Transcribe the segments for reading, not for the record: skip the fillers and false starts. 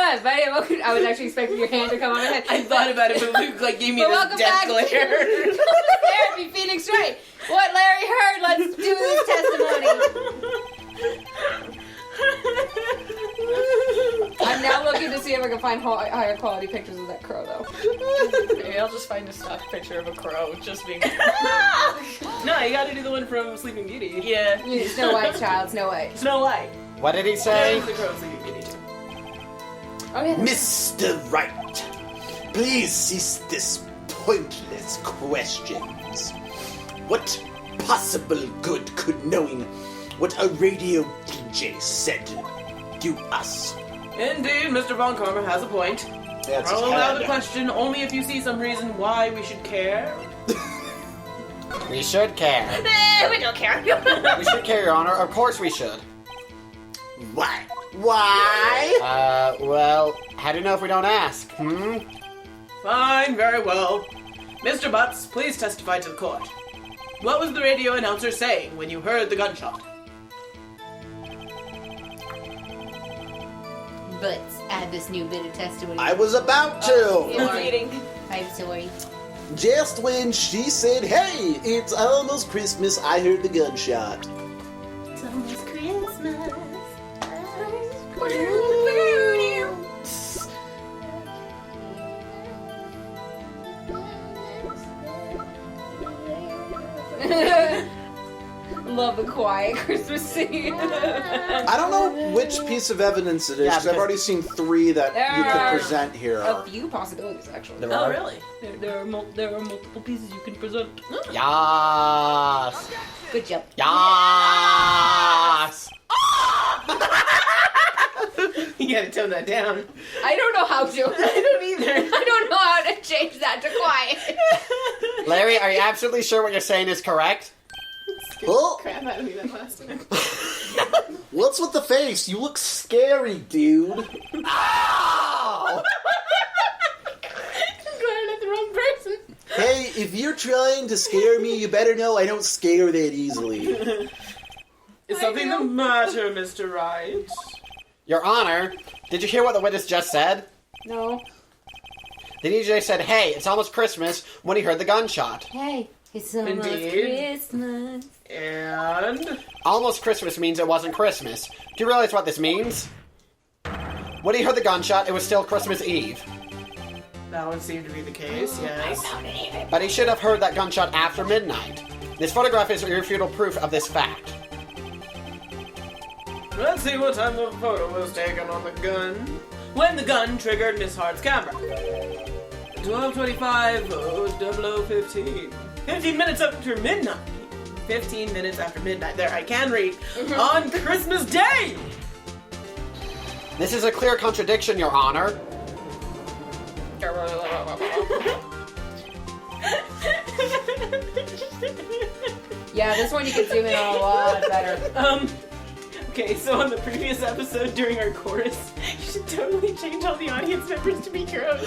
Hi, buddy. I was actually expecting your hand to come on my head. I thought about it, but Luke gave me this death glare. Therapy, Phoenix Wright. What Larry heard, let's do this testimony. I'm now looking to see if I can find higher quality pictures of that crow, though. Maybe I'll just find a stock picture of a crow, just being... No, you gotta do the one from Sleeping Beauty. Yeah. Snow White, child, Snow White. Snow White. What did he say? The crow Sleeping Beauty, too. Oh, yeah. Mr. Wright, please cease this pointless questions. What possible good could knowing what a radio DJ said do us? Indeed, Mr. Von Karma has a point. That's I'll allow the question only if you see some reason why we should care. We should care. We don't care. We should care, Your Honor. Of course we should. Why? Why? Well, how do you know if we don't ask? Fine, very well. Mr. Butts, please testify to the court. What was the radio announcer saying when you heard the gunshot? But add this new bit of testimony. I was about to. I'm sorry. Just when she said, "Hey, it's almost Christmas," I heard the gunshot. It's almost Christmas. Love the quiet Christmas scene. I don't know which piece of evidence it is, Yeah, because I've already seen 3 that you could present here. A few possibilities, actually. There are. really? There are multiple pieces you can present. Yes. Good job. Yes. You gotta tone that down. I don't know how to. I don't either. I don't know how to change that to quiet. Larry, are you absolutely sure what you're saying is correct? Oh, Crap out of me that last time. what's with the face? You look scary, dude. Ow! Glad at the wrong person. Hey, if you're trying to scare me, you better know I don't scare that easily. Is something the matter, Mr. Wright? Your Honor, did you hear what the witness just said? No. The DJ said, "Hey, it's almost Christmas," when he heard the gunshot. Hey, it's almost Indeed. Christmas. And? Almost Christmas means it wasn't Christmas. Do you realize what this means? When he heard the gunshot, it was still Christmas Eve. That would seem to be the case, yes. But he should have heard that gunshot after midnight. This photograph is irrefutable proof of this fact. Let's see what time the photo was taken on the gun. When the gun triggered Miss Hart's camera. 12:25, 00:15. 15 minutes after midnight. 15 minutes after midnight. There, I can read. On Christmas Day! This is a clear contradiction, Your Honor. Yeah, this one you can zoom in on a lot better. Okay, so on the previous episode during our chorus, you should totally change all the audience members to be crows.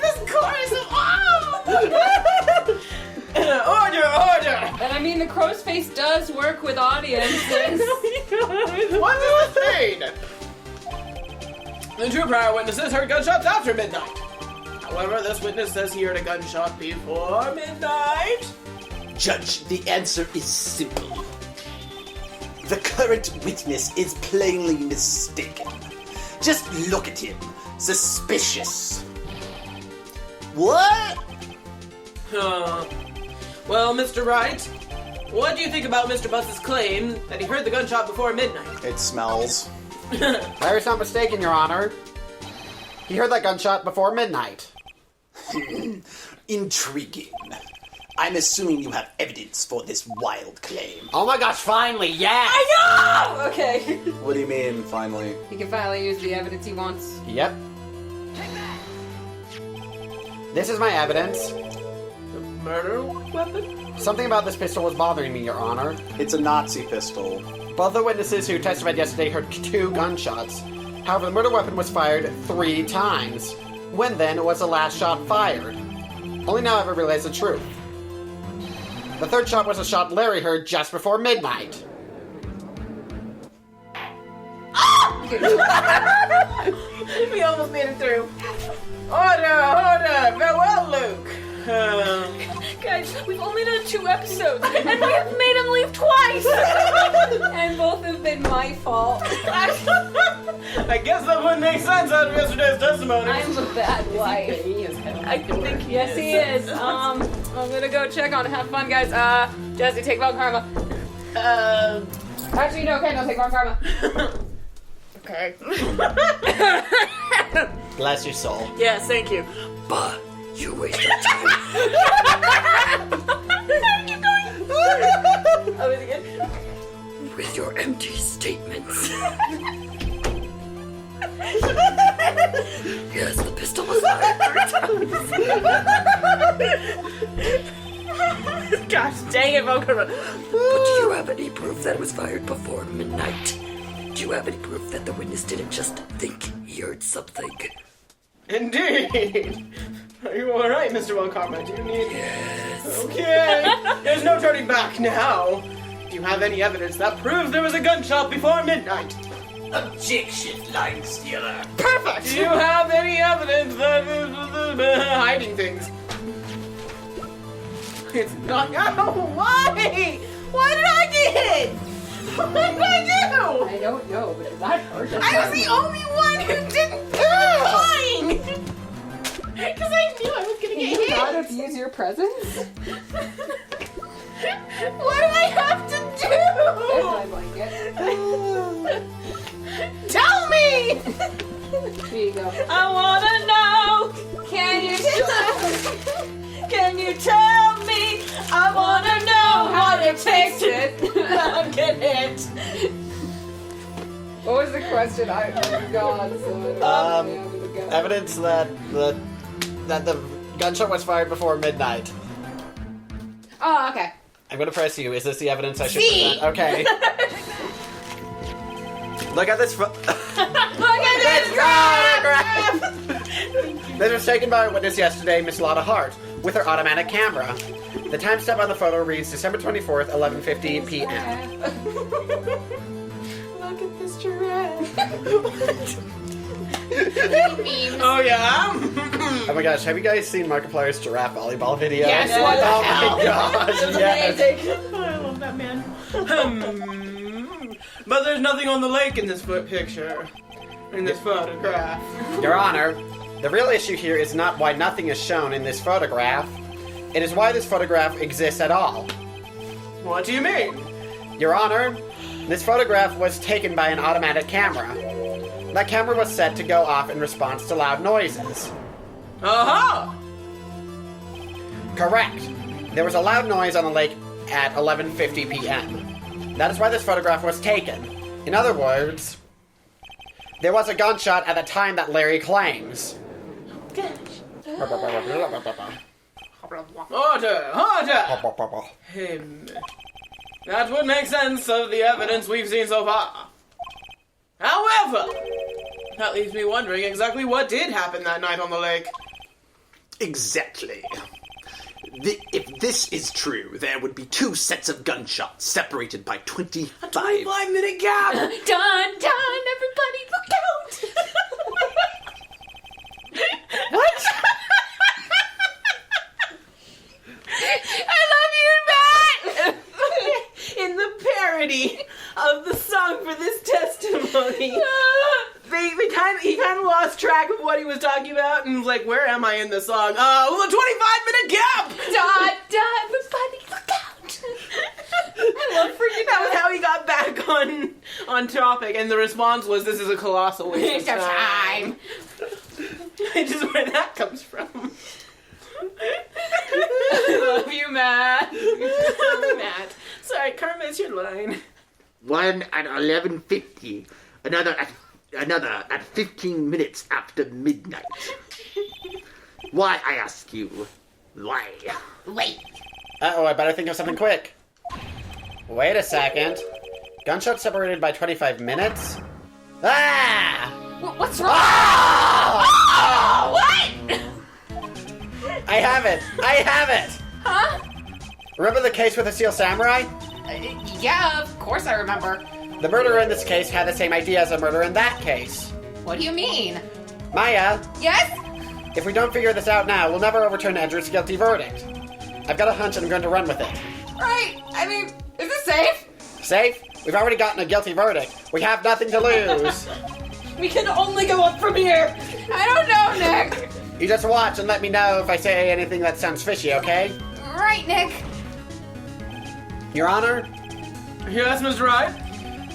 This chorus of Order! And I mean, the crow's face does work with audiences. What was the The 2 prior witnesses heard gunshots after midnight. However, this witness says he heard a gunshot before midnight. Judge, the answer is simple. The current witness is plainly mistaken. Just look at him. Suspicious. What? Well, Mr. Wright, what do you think about Mr. Buss's claim that he heard the gunshot before midnight? It smells. Larry's not mistaken, Your Honor. He heard that gunshot before midnight. Intriguing. I'm assuming you have evidence for this wild claim. Oh my gosh, finally, yes! I know! Okay. What do you mean, finally? He can finally use the evidence he wants. Yep. This is my evidence. The murder weapon? Something about this pistol was bothering me, Your Honor. It's a Nazi pistol. Both the witnesses who testified yesterday heard 2 gunshots. However, the murder weapon was fired 3 times. When then was the last shot fired? Only now I've realized the truth. The third shot was a shot Larry heard just before midnight. We almost made it through. Order! Farewell, Luke. Guys, we've only done 2 episodes, and we have made him leave twice! And both have been my fault. I guess that wouldn't make sense out of yesterday's testimony. I'm a bad wife. I think yes, he is. I'm gonna go check on it. Have fun, guys. Jesse, take Von Karma. Actually, no, okay, no, take Von Karma. Okay. Bless your soul. Yes, thank you. But you wasted time. Keep going. Oh, is it good? With your empty statements. Yes, the pistol was fired. Gosh dang it, Volker. But do you have any proof that it was fired before midnight? Do you have any proof that the witness didn't just think he heard something? Indeed. Are you alright, Mr. Von Karma? Do you need... Yes. Okay. There's no turning back now. Do you have any evidence that proves there was a gunshot before midnight? Objection, line stealer. Perfect! Do you have any evidence that hiding things? It's not... Oh, why? Why did I get hit? What did I do? I don't know, but that hurt. I was the only one who didn't do flying! Because I knew I was gonna get You hit! not abuse your presence? What do I have to There's my do? blanket. Tell me! Here you go. I wanna know! Can you tell me? I wanna know How to fix it? I'll get hit! What was the question? Oh God, so Evidence that the gunshot was fired before midnight. Oh, okay. I'm gonna press you. Is this the evidence I should See? present? Okay. Look at this. Look at this This was taken by a witness yesterday, Miss Lotta Hart, with her automatic camera. The timestamp on the photo reads December 24th, 11:50 p.m. Look at this giraffe. Oh yeah? Oh my gosh, have you guys seen Markiplier's giraffe volleyball video? Yes, what the Oh hell? my gosh, yes. I love that man. But there's nothing on the lake in this picture. In this photograph. Your Honor, the real issue here is not why nothing is shown in this photograph. It is why this photograph exists at all. What do you mean? Your Honor, this photograph was taken by an automatic camera. That camera was set to go off in response to loud noises. Aha! Correct. There was a loud noise on the lake at 11:50 p.m. That is why this photograph was taken. In other words, there was a gunshot at the time that Larry claims. Order! Him. That would make sense of the evidence we've seen so far. However, that leaves me wondering exactly what did happen that night on the lake. Exactly. If this is true, there would be 2 sets of gunshots separated by 25... 5-minute gap! Done, everybody look out! What? I love you, Matt! In the parody of the song for this testimony, he kind of lost track of what he was talking about and was like, where am I in the song? The 25-minute gap! Everybody look out! I love freaking That was how he got back on topic, and the response was, this is a colossal waste of time. Which is where that comes from. Love you, Matt. Matt. Sorry, Karma, it's your line. 1 at 11:50. Another at 15 minutes after midnight. Why, I ask you? Why? Wait. Uh-oh, I better think of something quick. Wait a second. Gunshot separated by 25 minutes? Ah! What's wrong? Ah! What? I have it! Huh? Remember the case with the Steel Samurai? Yeah, of course I remember. The murderer in this case had the same idea as the murderer in that case. What do you mean? Maya, Yes? if we don't figure this out now, we'll never overturn Edward's guilty verdict. I've got a hunch and I'm going to run with it. Right. I mean, is this safe? Safe? We've already gotten a guilty verdict. We have nothing to lose. We can only go up from here. I don't know, Nick. You just watch and let me know if I say anything that sounds fishy, okay? Right, Nick. Your Honor, Yes, Mr. Wright?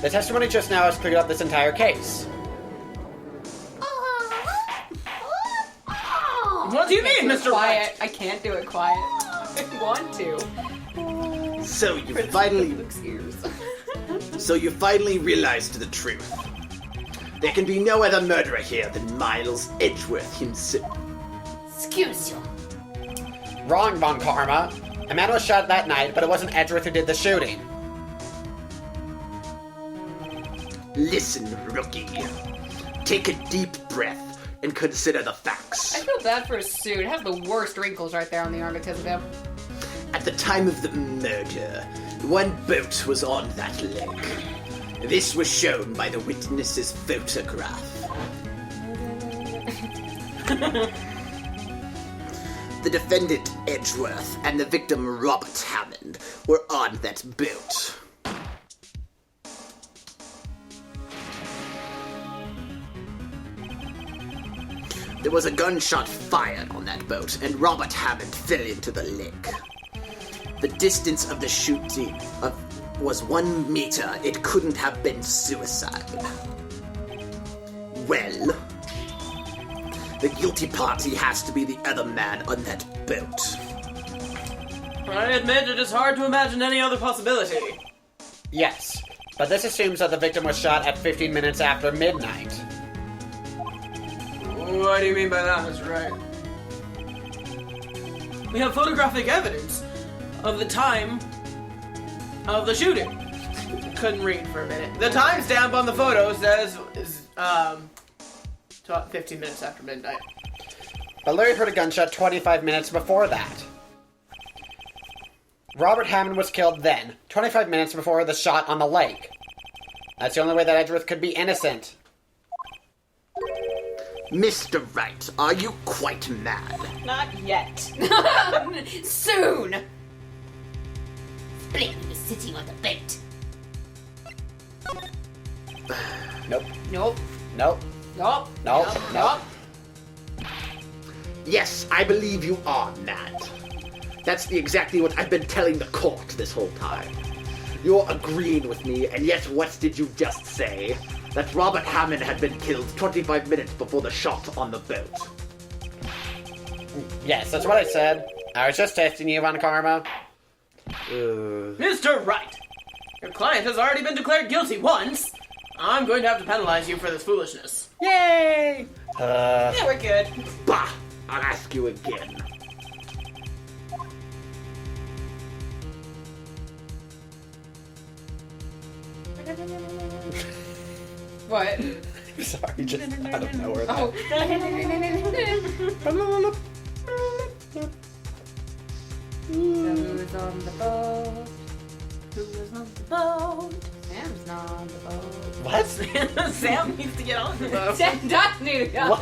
the testimony just now has cleared up this entire case. What do you mean, Mr. Quiet. Wright? I can't do it quiet. I want to. So you finally Luke's ears. So you finally realized the truth. There can be no other murderer here than Miles Edgeworth himself. Excuse you. Wrong, Von Karma. A man was shot that night, but it wasn't Edgeworth who did the shooting. Listen, rookie. Take a deep breath and consider the I facts. feel bad for his suit. It has the worst wrinkles right there on the arm because of him. At the time of the murder, one boat was on that lake. This was shown by the witness's photograph. The defendant, Edgeworth, and the victim, Robert Hammond, were on that boat. There was a gunshot fired on that boat, and Robert Hammond fell into the lake. The distance of the shooting was 1 meter. It couldn't have been suicide. Well, the guilty party has to be the other man on that boat. I admit it is hard to imagine any other possibility. Yes, but this assumes that the victim was shot at 15 minutes after midnight. What do you mean by that, Mr. Wright? We have photographic evidence of the time of the shooting. Couldn't read for a minute. The timestamp on the photo says 15 minutes after midnight. But Larry heard a gunshot 25 minutes before that. Robert Hammond was killed then, 25 minutes before the shot on the lake. That's the only way that Edgeworth could be innocent. Mr. Wright, are you quite mad? Not yet. Soon! Blame was sitting on the boat. Nope. Nope. Nope. Nope. Nope. Nope. Yes, I believe you are mad. That's exactly what I've been telling the court this whole time. You're agreeing with me, and yet what did you just say? That Robert Hammond had been killed 25 minutes before the shot on the boat. Yes, that's what I said. I was just testing you, Von Karma. Mr. Wright, your client has already been declared guilty once. I'm going to have to penalize you for this foolishness. Yay! Yeah, we're good. Bah! I'll ask you again. What? Sorry, just out of nowhere. Oh. Who's on the boat? Who's on the boat? Sam's not on the boat. What? Sam needs to get on the boat. Sam does need to go. What?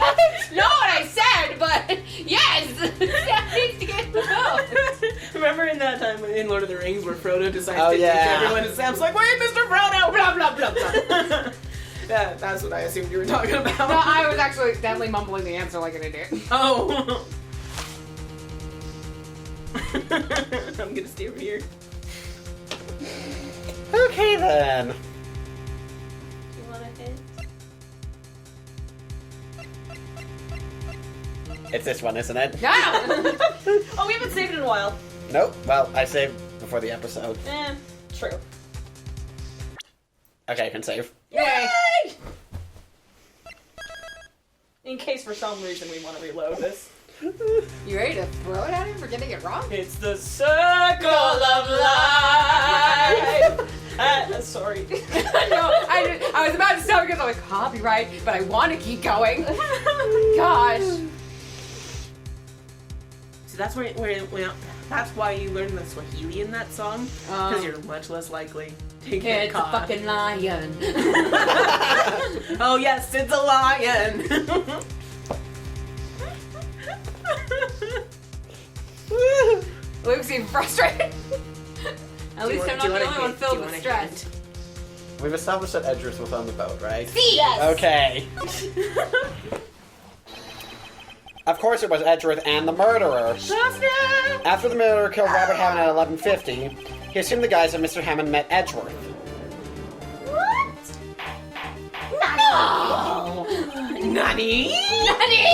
Not what I said, but yes! Sam needs to get the boat. Remember in that time in Lord of the Rings where Frodo decides Oh, to teach yeah. everyone and Sam's like, wait, Mr. Frodo! Blah, blah, blah, blah. That's what I assumed you were talking about. No, I was actually accidentally mumbling the answer like an idiot. Oh. I'm gonna stay over here. Okay then. Do you want a hint? It's this one, isn't it? No! Oh, we haven't saved it in a while. Nope. Well, I saved before the episode. True. Okay, I can save. Yay! In case for some reason we want to reload this. You ready to throw it at him for getting it wrong? It's the circle of life. Sorry. No, I was about to stop because I'm like, copyright, but I want to keep going. Gosh. So that's where That's why you learned the Swahili in that song? Because you're much less likely to get It's a caught. fucking lion. Oh yes, it's a lion! Luke's even frustrated. At least I'm not the only one filled with stress. We've established that Edgeworth was on the boat, right? Yes. Okay. Of course it was Edgeworth and the murderer. After the murderer killed Robert Hammond at 11:50, he assumed the guise of Mr. Hammond met Edgeworth. No. Nani? Nani?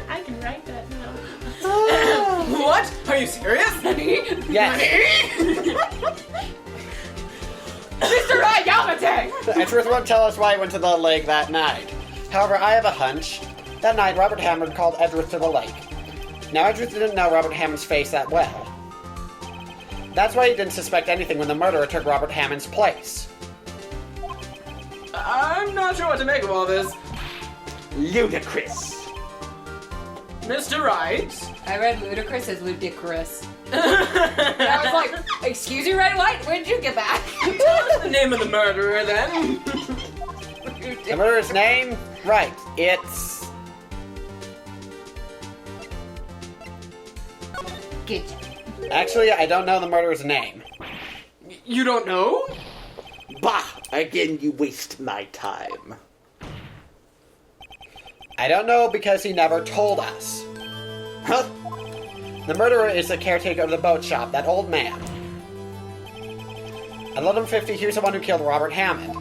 I can write that now. What? Are you serious? Yes. Mr. Yamate! Edgeworth won't tell us why he went to the lake that night. However, I have a hunch. That night, Robert Hammond called Edgeworth to the lake. Now, Edgeworth didn't know Robert Hammond's face that well. That's why he didn't suspect anything when the murderer took Robert Hammond's place. I'm not sure what to make of all this. Ludicrous. Mr. Wright? I read ludicrous as ludicrous. And I was like, excuse you, Red White? When did you get back? What's the name of the murderer then? The murderer's name? Right. It's... Good job. Actually, I don't know the murderer's name. You don't know? Bah! Again, you waste my time. I don't know because he never told us. Huh? The murderer is the caretaker of the boat shop, that old man. At 11:50, here's the one who killed Robert Hammond.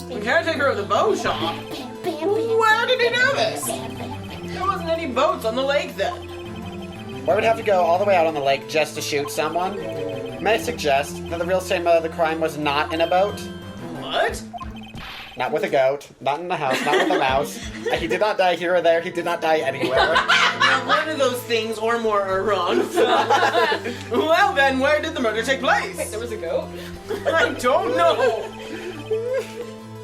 The caretaker of the bow shop? Where did he do this? There wasn't any boats on the lake then. Why would have to go all the way out on the lake just to shoot someone? May I suggest that the real same of the crime was not in a boat? What? Not with a goat, not in the house, not with a mouse. He did not die here or there, he did not die anywhere. One of those things or more are wrong. Well then, where did the murder take place? Wait, there was a goat? I don't know.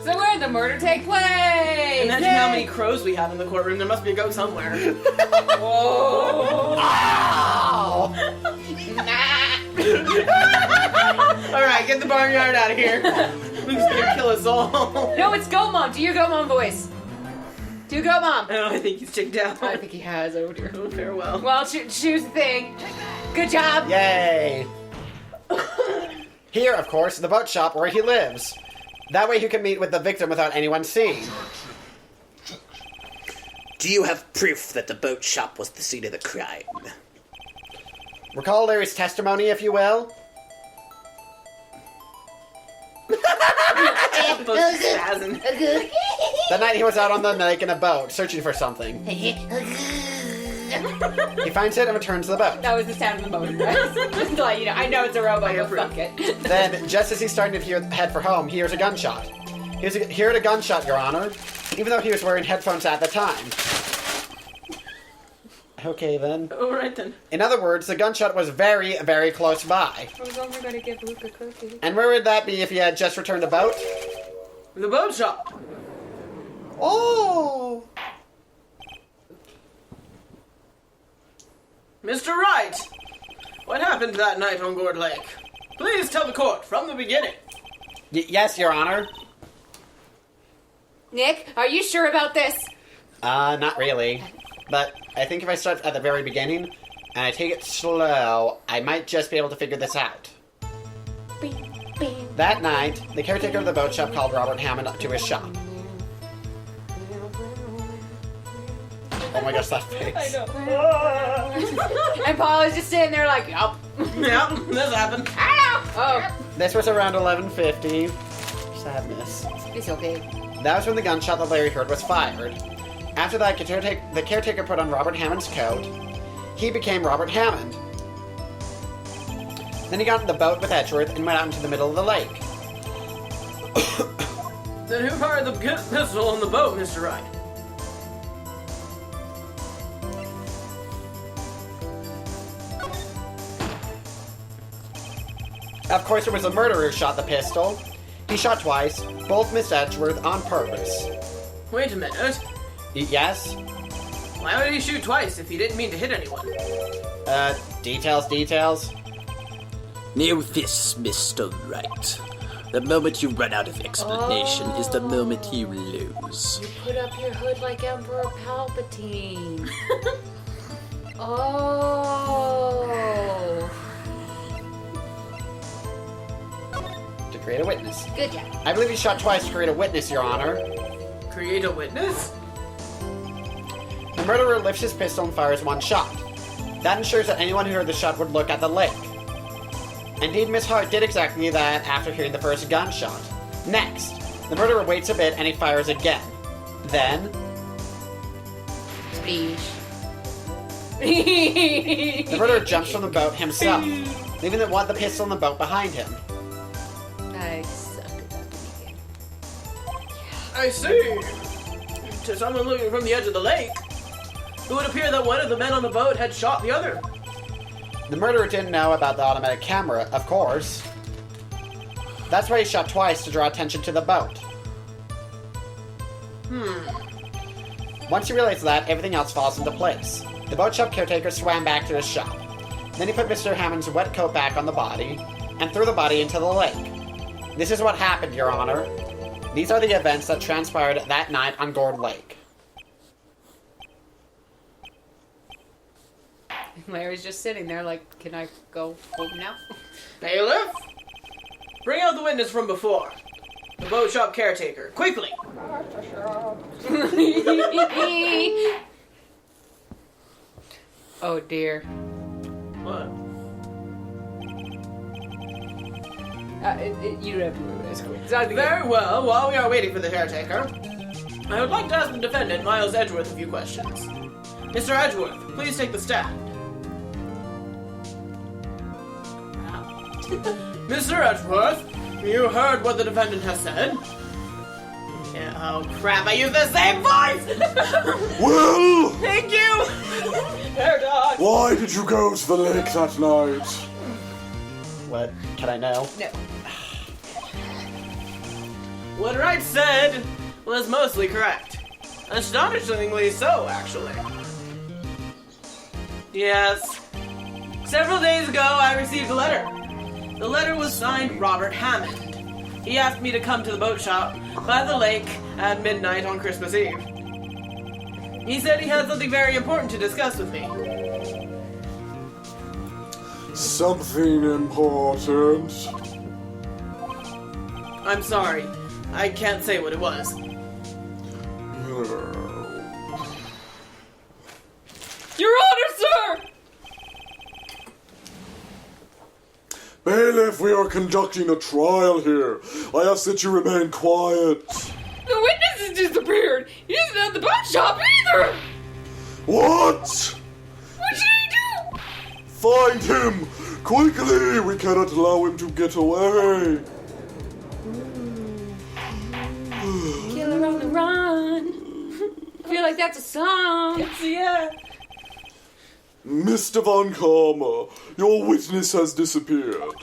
So where did the murder take place? Imagine how many crows we have in the courtroom. There must be a goat somewhere. Whoa. Ow! Alright, get the barnyard out of here. Luke's gonna kill us all. No, it's Goat Mom. Do your Goat Mom voice. Do Goat Mom. Oh, I think he's checked out. I think he has. Oh dear. Oh, farewell. Well, choose the thing. Good job. Yay! Here, of course, the boat shop where he lives. That way he can meet with the victim without anyone seeing. Do you have proof that the boat shop was the scene of the crime? Recall Larry's testimony, if you will. Both spazzing. That night he was out on the lake in a boat, searching for something. He finds it and returns to the boat. That was the sound of the motor, guys. Just to let you know. I know it's a robot, but fuck it. Then, just as he's starting to head for home, he hears a gunshot. He heard a gunshot, Your Honor, even though he was wearing headphones at the time. Okay, then. Alright then. In other words, the gunshot was very, very close by. I was only going to give Luke a cookie. And where would that be if he had just returned a boat? The boat shop. Oh! Mr. Wright! What happened that night on Gourd Lake? Please tell the court from the beginning. Yes, Your Honor. Nick, are you sure about this? Not really. But I think if I start at the very beginning, and I take it slow, I might just be able to figure this out. That night, the caretaker of the boat shop called Robert Hammond up to his shop. Oh my gosh, that face. I know. And Paul is just sitting there like, yup. Yep, this happened. I know. Oh, This was around 11:50. Sadness. it's okay. That was when the gunshot that Larry heard was fired. After that, the caretaker put on Robert Hammond's coat. He became Robert Hammond. Then he got in the boat with Edgeworth and went out into the middle of the lake. Then who fired the pistol on the boat, Mr. Wright? Of course, it was the murderer who shot the pistol. He shot twice, both missed Edgeworth on purpose. Wait a minute. Yes? Why would he shoot twice if he didn't mean to hit anyone? Details. Know this, Mr. Wright. The moment you run out of explanation is the moment you lose. You put up your hood like Emperor Palpatine. Oh. To create a witness. Good job. I believe he shot twice to create a witness, Your Honor. Create a witness? The murderer lifts his pistol and fires one shot. That ensures that anyone who heard the shot would look at the lake. Indeed, Miss Hart did exactly that after hearing the first gunshot. Next, the murderer waits a bit and he fires again. Then... Speech. the murderer jumps from the boat himself, leaving the pistol in the boat behind him. I suck at that game. I see. To someone looking from the edge of the lake, it would appear that one of the men on the boat had shot the other. The murderer didn't know about the automatic camera, of course. That's why he shot twice, to draw attention to the boat. Once he realized that, everything else falls into place. The boat shop caretaker swam back to his shop. Then he put Mr. Hammond's wet coat back on the body, and threw the body into the lake. This is what happened, Your Honor. These are the events that transpired that night on Gourd Lake. Larry's just sitting there like, can I go home now? Bailiff? Bring out the witness from before. The boat shop caretaker. Quickly! Oh dear. What? You don't have to move it. It's cool. Very well. While we are waiting for the caretaker, I would like to ask the defendant, Miles Edgeworth, a few questions. Mr. Edgeworth, please take the stand. Mr. Edgeworth, you heard what the defendant has said? Yeah, oh crap, I used the same voice! Well, Thank you! Paradox! why did you go to the lake that night? What? Can I know? No. What Wright said was mostly correct. Astonishingly so, actually. Yes. Several days ago, I received a letter. The letter was signed Robert Hammond. He asked me to come to the boat shop by the lake at midnight on Christmas Eve. He said he had something very important to discuss with me. Something important. I'm sorry. I can't say what it was. Your Honor, sir! Bailiff, we are conducting a trial here. I ask that you remain quiet. The witness has disappeared! He isn't at the boat shop either! What? What should I do? Find him! Quickly! We cannot allow him to get away. Killer on the run. I feel like that's a song. Yeah. Mr. Von Karma, your witness has disappeared.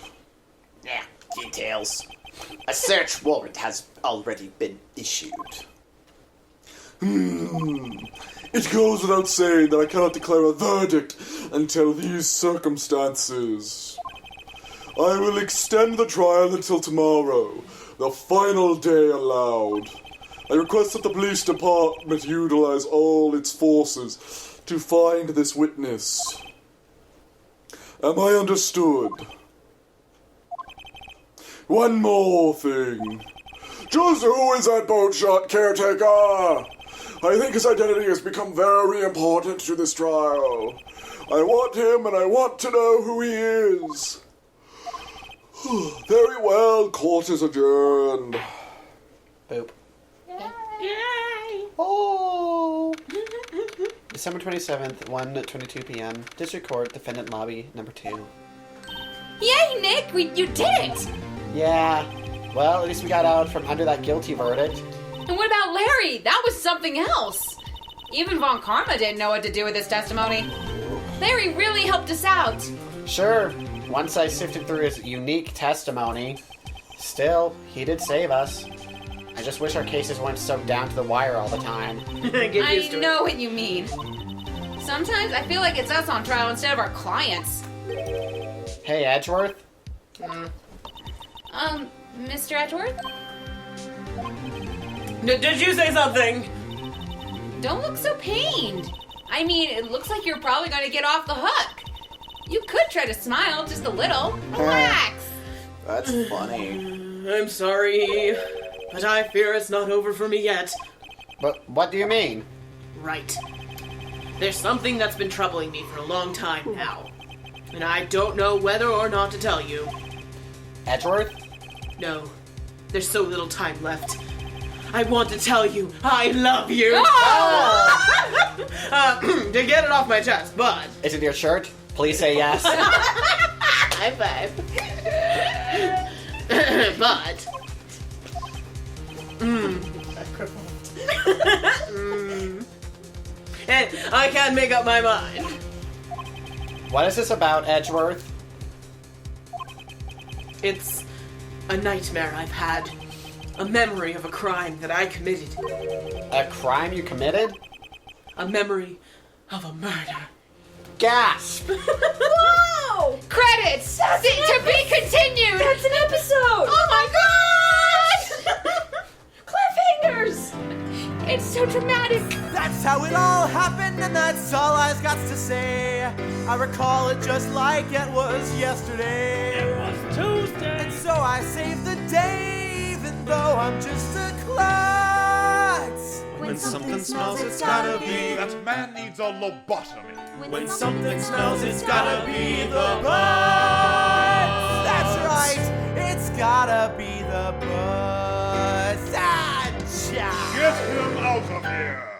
Yeah, details. A search warrant has already been issued. It goes without saying that I cannot declare a verdict until these circumstances. I will extend the trial until tomorrow, the final day allowed. I request that the police department utilize all its forces to find this witness. Am I understood? One more thing. Just who is that boat shot caretaker? I think his identity has become very important to this trial. I want him and I want to know who he is. Very well, court is adjourned. Boop. Yay! Oh! December 27th, 1:22 p.m. District Court, Defendant Lobby, number 2. Yay, Nick! You did it! Yeah. Well, at least we got out from under that guilty verdict. And what about Larry? That was something else. Even Von Karma didn't know what to do with his testimony. Larry really helped us out. Sure, once I sifted through his unique testimony. Still, he did save us. I just wish our cases weren't so down to the wire all the time. Get used to I know what you mean. Sometimes I feel like it's us on trial instead of our clients. Hey, Edgeworth? Mr. Edgeworth? Did you say something? Don't look so pained. I mean, it looks like you're probably going to get off the hook. You could try to smile just a little. Relax. That's funny. I'm sorry, but I fear it's not over for me yet. But what do you mean? Right. There's something that's been troubling me for a long time now, and I don't know whether or not to tell you. Edgeworth? No, there's so little time left. I want to tell you, I love you! To get it off my chest, but... Is it your shirt? Please say yes. High five. But... And I can't make up my mind. What is this about, Edgeworth? It's a nightmare I've had. A memory of a crime that I committed. A crime you committed? A memory of a murder. Gasp! Whoa! Credits! To be continued! That's an episode! Oh my god! Cliffhangers! It's so dramatic. That's how it all happened, and that's all I've got to say. I recall it just like it was yesterday. It was Tuesday. And so I saved the day, even though I'm just a klutz. When something smells, it's gotta be. That man needs a lobotomy. When something smells, it's gotta be the Butts. That's right, it's gotta be the butts. Ah, cha. Get him out of here!